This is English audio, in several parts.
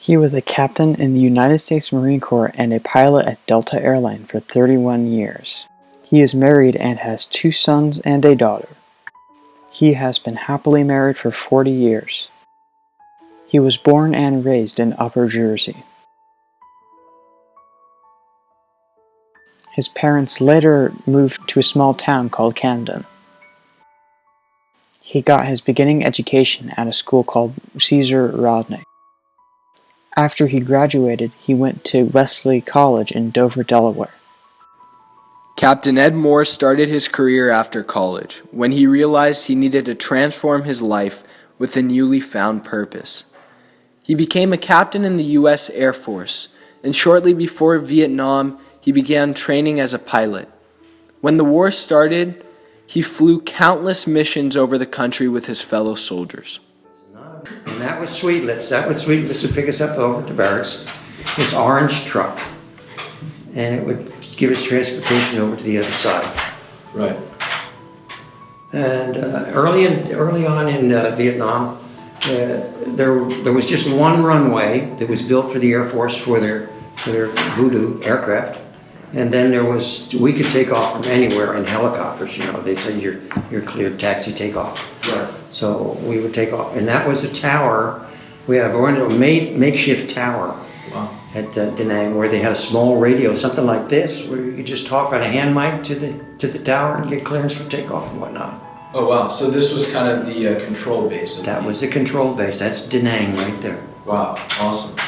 He was a captain in the United States Marine Corps and a pilot at Delta Air Lines for 31 years. He is married and has 2 sons and a daughter. He has been happily married for 40 years. He was born and raised in Upper Jersey. His parents later moved to a small town called Camden. He got his beginning education at a school called Caesar Rodney. After he graduated, he went to Wesley College in Dover, Delaware. Captain Ed Moore started his career after college, when he realized he needed to transform his life with a newly found purpose. He became a captain in the U.S. Air Force, and shortly before Vietnam, he began training as a pilot. When the war started, he flew countless missions over the country with his fellow soldiers. And that was Sweet Lips. That was Sweet Lips would pick us up over to barracks. This orange truck. And it would give us transportation over to the other side. Right. And early on in Vietnam, there was just one runway that was built for the Air Force for their Voodoo aircraft. And then we could take off from anywhere in helicopters. They said you're cleared, taxi, take off. Right. So we would take off, and that was a tower. We had a makeshift tower. Wow. At Da Nang, where they had a small radio, something like this, where you could just talk on a hand mic to the tower and get clearance for takeoff and whatnot. Oh wow! So this was kind of the control base. That was the control base. That's Da Nang right there. Wow! Awesome.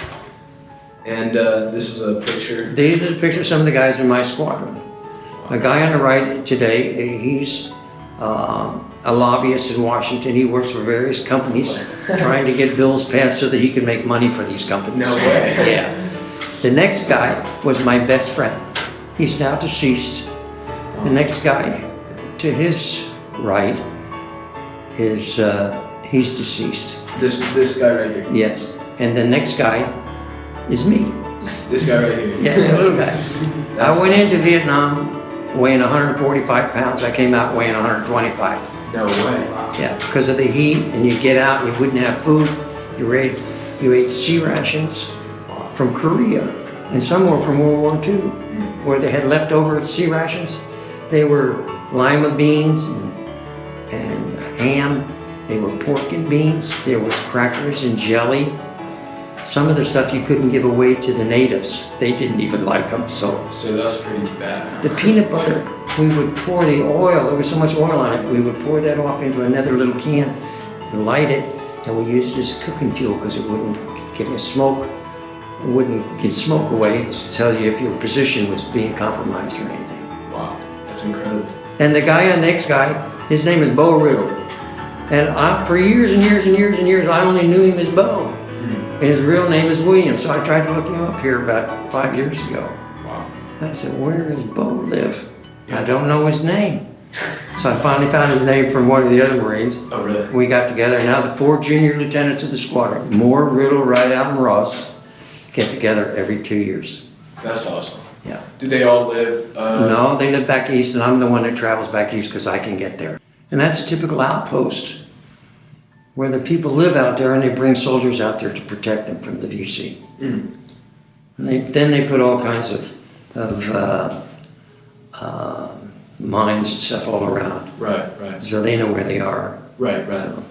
And this is a picture. These are the pictures of some of the guys in my squadron. Wow. A guy on the right today, he's a lobbyist in Washington. He works for various companies trying to get bills passed so that he can make money for these companies. No way. Yeah. The next guy was my best friend. He's now deceased. The next guy to his right is he's deceased. This guy right here. Yes. And the next guy is me. This guy right here. Yeah, the little guy. I went into Vietnam weighing 145 pounds. I came out weighing 125. No way. Yeah, because of the heat, and you get out and you wouldn't have food. You ate sea rations from Korea, and some were from World War II, where they had leftover sea rations. They were lima beans and ham. They were pork and beans. There was crackers and jelly. Some of the stuff you couldn't give away to the natives. They didn't even like them, so that's pretty bad. The peanut butter, we would pour the oil, there was so much oil on it, we would pour that off into another little can and light it, and we used it as cooking fuel because it wouldn't give you smoke. It wouldn't give smoke away to tell you if your position was being compromised or anything. Wow, that's incredible. And the next guy, his name is Bo Riddle. And for years and years and years and years, I only knew him as Bo. And his real name is William, so I tried to look him up here about 5 years ago. Wow. And I said, where does Bo live? I don't know his name. So I finally found his name from one of the other Marines. Oh, really? We got together. Now the 4 junior lieutenants of the squadron, Moore, Riddle, Rideout, and Ross, get together every 2 years. That's awesome. Yeah. Do they all live? No, they live back east, and I'm the one that travels back east because I can get there. And that's a typical outpost where the people live out there, and they bring soldiers out there to protect them from the VC. And then they put all kinds of mines and stuff all around. Right. So they know where they are. Right. So.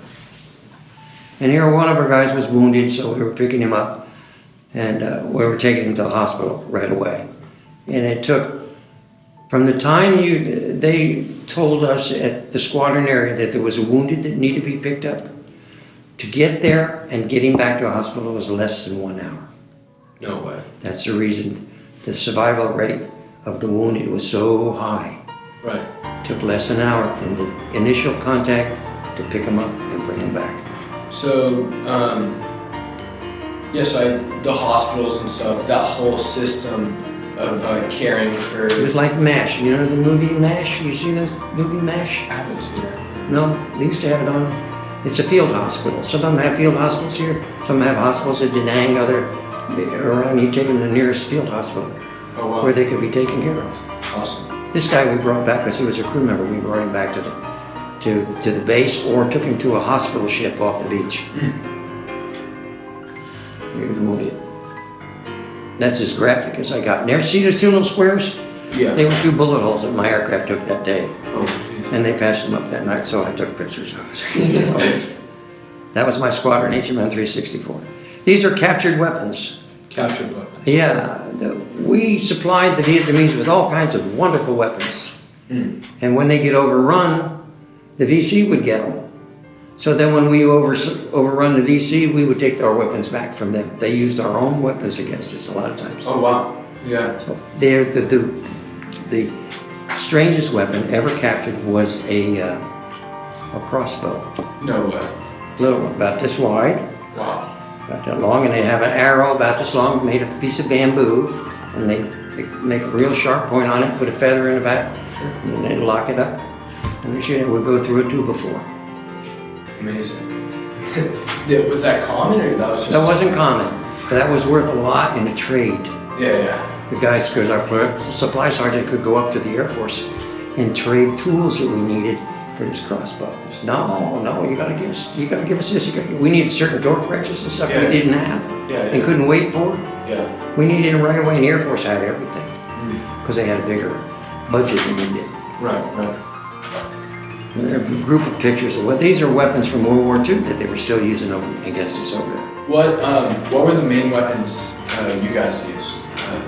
And here one of our guys was wounded, so we were picking him up, and we were taking him to the hospital right away. And it took, from the time they told us at the squadron area that there was a wounded that needed to be picked up, to get there and get him back to a hospital was less than 1 hour. No way. That's the reason the survival rate of the wounded was so high. Right. It took less than an hour from the initial contact to pick him up and bring him back. So, the hospitals and stuff, that whole system of caring for... It was like MASH. You know the movie MASH? You seen the movie MASH? I haven't seen it. No, they used to have it on. It's a field hospital. Some of them have field hospitals here. Some have hospitals at Da Nang, other around. You take them to the nearest field hospital where they could be taken care of. Awesome. This guy we brought back because he was a crew member. We brought him back to the base or took him to a hospital ship off the beach. He was wounded. That's as graphic as I got. There, see those two little squares? Yeah. They were 2 bullet holes that my aircraft took that day. Oh. And they passed them up that night, so I took pictures of it. That was my squadron, HMM 364. These are captured weapons. Captured weapons. Yeah, we supplied the Vietnamese with all kinds of wonderful weapons. And when they get overrun, the VC would get them. So then when we overrun the VC, we would take our weapons back from them. They used our own weapons against us a lot of times. Oh, wow. Yeah. So they're the strangest weapon ever captured was a crossbow. No way. Little one, about this wide. Wow. About that long, and they have an arrow about this long made of a piece of bamboo, and they make a real sharp point on it, put a feather in the back, and then they lock it up, and they shoot it. We'll go through it 2x4. Amazing. Was that common, or that was just... That wasn't common, but that was worth a lot in the trade. Yeah. The guys, because our supply sergeant could go up to the Air Force and trade tools that we needed for this crossbow. No, you gotta give us this. We needed certain torque wrenches and stuff we didn't have and couldn't wait for. Yeah. We needed them right away, and the Air Force had everything because they had a bigger budget than we did. Right. There are a group of pictures of what these are weapons from World War II that they were still using against us over there. What were the main weapons you guys used?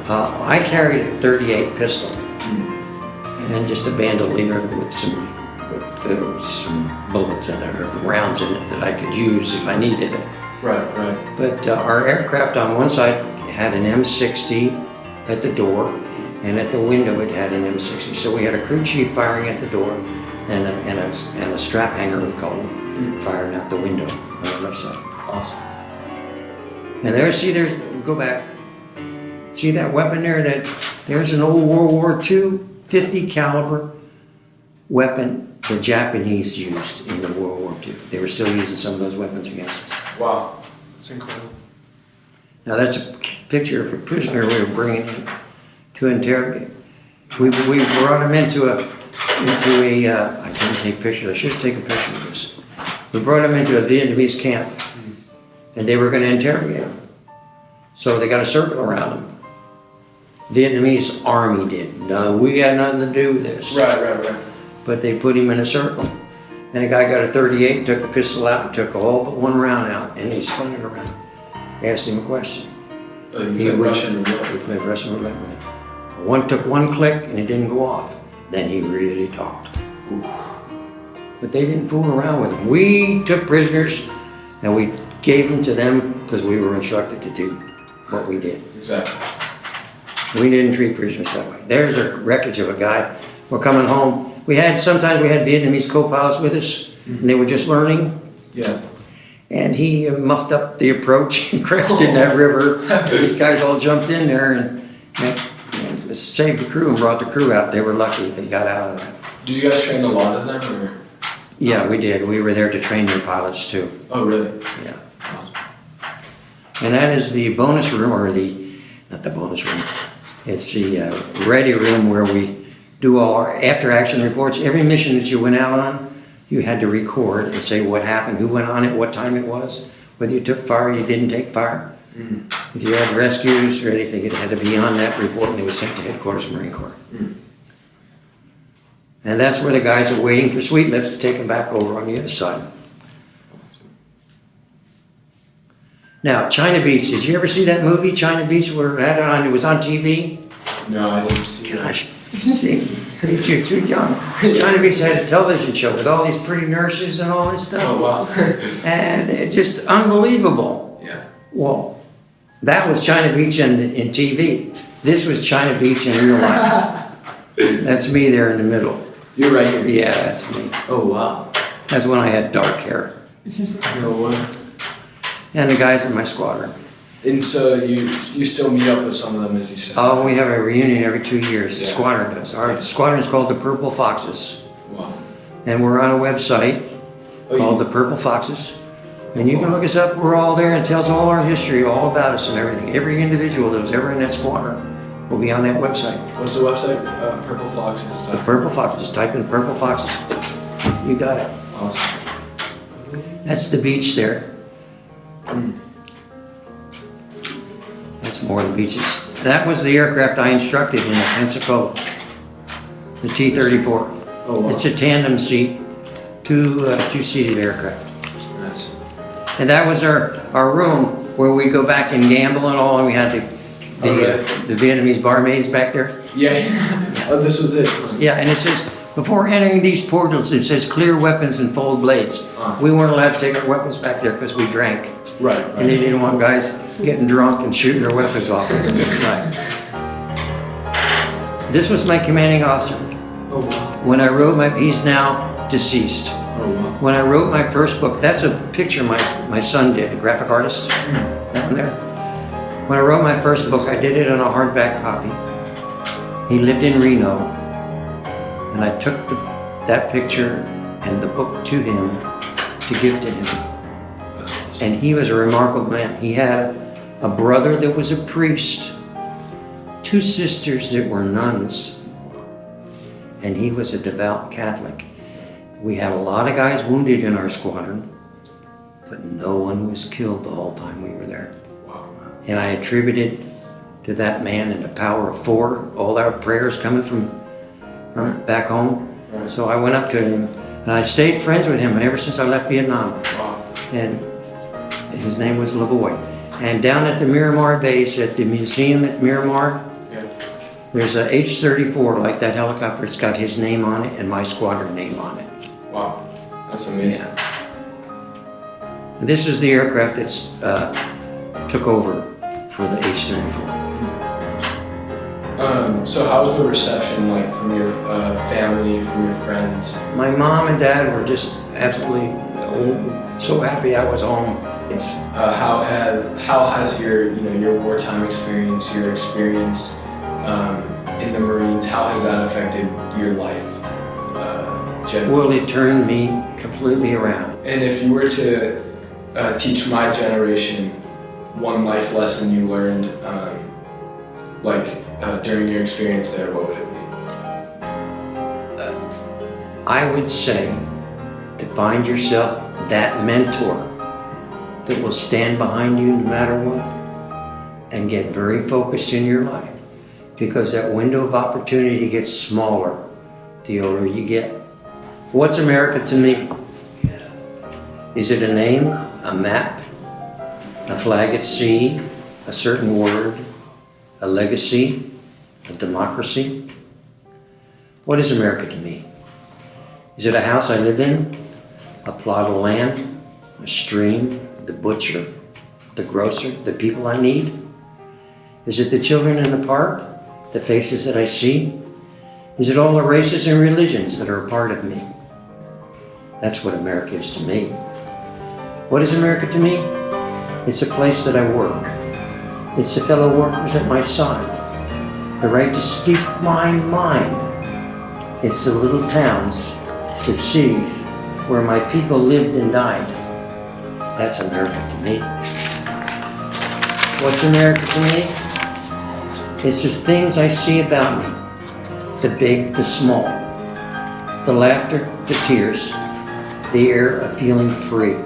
I carried a .38 pistol and just a bandolier with some bullets in it or rounds in it that I could use if I needed it. Right. But our aircraft on one side had an M60 at the door, and at the window it had an M60. So we had a crew chief firing at the door, and a strap hanger, we called him, firing out the window on the left side. Awesome. And go back. See that weapon there? There's an old World War II 50 caliber weapon the Japanese used in the World War II. They were still using some of those weapons against us. Wow, that's incredible. Now that's a picture of a prisoner we were bringing in to interrogate. We brought him into a I can't take pictures. I should take a picture of this. We brought him into a Vietnamese camp, and they were going to interrogate him. So they got a circle around him. Vietnamese army did. No, we had nothing to do with this. Right. But they put him in a circle. And the guy got a .38, took the pistol out, and took all but one round out, and he spun it around. Asked him a question. You played Russian roulette. He played Russian roulette with him. Took one click, and it didn't go off. Then he really talked. Ooh. But they didn't fool around with him. We took prisoners, and we gave them to them because we were instructed to do what we did. Exactly. We didn't treat prisoners that way. There's a wreckage of a guy. We're coming home. Sometimes we had Vietnamese co-pilots with us, and they were just learning. Yeah. And he muffed up the approach and crashed in that river. These guys all jumped in there and saved the crew and brought the crew out. They were lucky they got out of that. Did you guys train a lot of them, or? Yeah, we did. We were there to train their pilots too. Oh, really? Yeah. And that is the bonus room, or not the bonus room. It's the ready room where we do all our after-action reports. Every mission that you went out on, you had to record and say what happened, who went on it, what time it was, whether you took fire, you didn't take fire. If you had rescues or anything, it had to be on that report, and it was sent to Headquarters Marine Corps. And that's where the guys are waiting for Sweet Lips to take them back over on the other side. Now, China Beach. Did you ever see that movie, China Beach, where it was on TV? No, I didn't see it. Gosh, see, you're too young. China Beach had a television show with all these pretty nurses and all this stuff. Oh, wow. And it's just unbelievable. Yeah. Well, that was China Beach in TV. This was China Beach in real life. That's me there in the middle. You're right here. Yeah, that's me. Oh, wow. That's when I had dark hair. No way. And the guys in my squadron. And so you still meet up with some of them, as you said? Oh, we have a reunion every 2 years. The Yeah. squadron does. Our squadron is called the Purple Foxes. Wow. And we're on a website called the Purple Foxes. And you can look us up. We're all there, and it tells all our history, all about us and everything. Every individual that was ever in that squadron will be on that website. What's the website? Purple Foxes. The Purple Foxes. Just type in Purple Foxes. You got it. Awesome. That's the beach there. That's more than beaches. That was the aircraft I instructed in at Pensacola, the T-34. Oh, wow. It's a tandem seat, two-seated aircraft. Nice. And that was our room where we go back and gamble and all, and we had the Vietnamese barmaids back there. Yeah. Oh, this was it. Yeah, and it says, before entering these portals, it says clear weapons and fold blades. We weren't allowed to take our weapons back there because we drank. Right. And they didn't want guys getting drunk and shooting their weapons off at night. This was my commanding officer. Oh, wow. When I wrote he's now deceased. Oh, wow. When I wrote my first book, that's a picture my son did, a graphic artist, that one there. When I wrote my first book, I did it on a hardback copy. He lived in Reno, and I took that picture and the book to him to give to him. And he was a remarkable man. He had a brother that was a priest, 2 sisters that were nuns, and he was a devout Catholic. We had a lot of guys wounded in our squadron, but no one was killed the whole time we were there. Wow. And I attributed to that man and the power of 4, all our prayers coming from back home. Right. So I went up to him, and I stayed friends with him ever since I left Vietnam. Wow. And his name was Lavoie. And down at the Miramar base, at the museum at Miramar, there's a H-34, like that helicopter. It's got his name on it and my squadron name on it. Wow. That's amazing. Yeah. This is the aircraft that's took over for the H-34. So how was the reception like from your family, from your friends? My mom and dad were just absolutely so happy I was home. Yes. How has your wartime experience, your experience in the Marines, how has that affected your life generally? Well, it turned me completely around. And if you were to teach my generation one life lesson you learned, during your experience there, what would it be? I would say to find yourself that mentor that will stand behind you no matter what, and get very focused in your life, because that window of opportunity gets smaller the older you get. What's America to me? Is it a name, a map, a flag at sea, a certain word, a legacy, a democracy? What is America to me? Is it a house I live in, a plot of land, a stream, the butcher, the grocer, the people I need? Is it the children in the park, the faces that I see? Is it all the races and religions that are a part of me? That's what America is to me. What is America to me? It's a place that I work. It's the fellow workers at my side. The right to speak my mind. It's the little towns, the cities, where my people lived and died. That's America to me. What's America to me? It's just things I see about me. The big, the small. The laughter, the tears. The air of feeling free.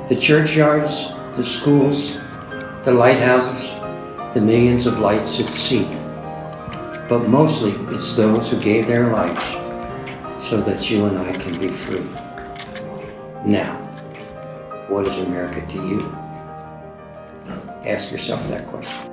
The churchyards, the schools, the lighthouses, the millions of lights at sea. But mostly it's those who gave their lives so that you and I can be free. Now, what is America to you? Ask yourself that question.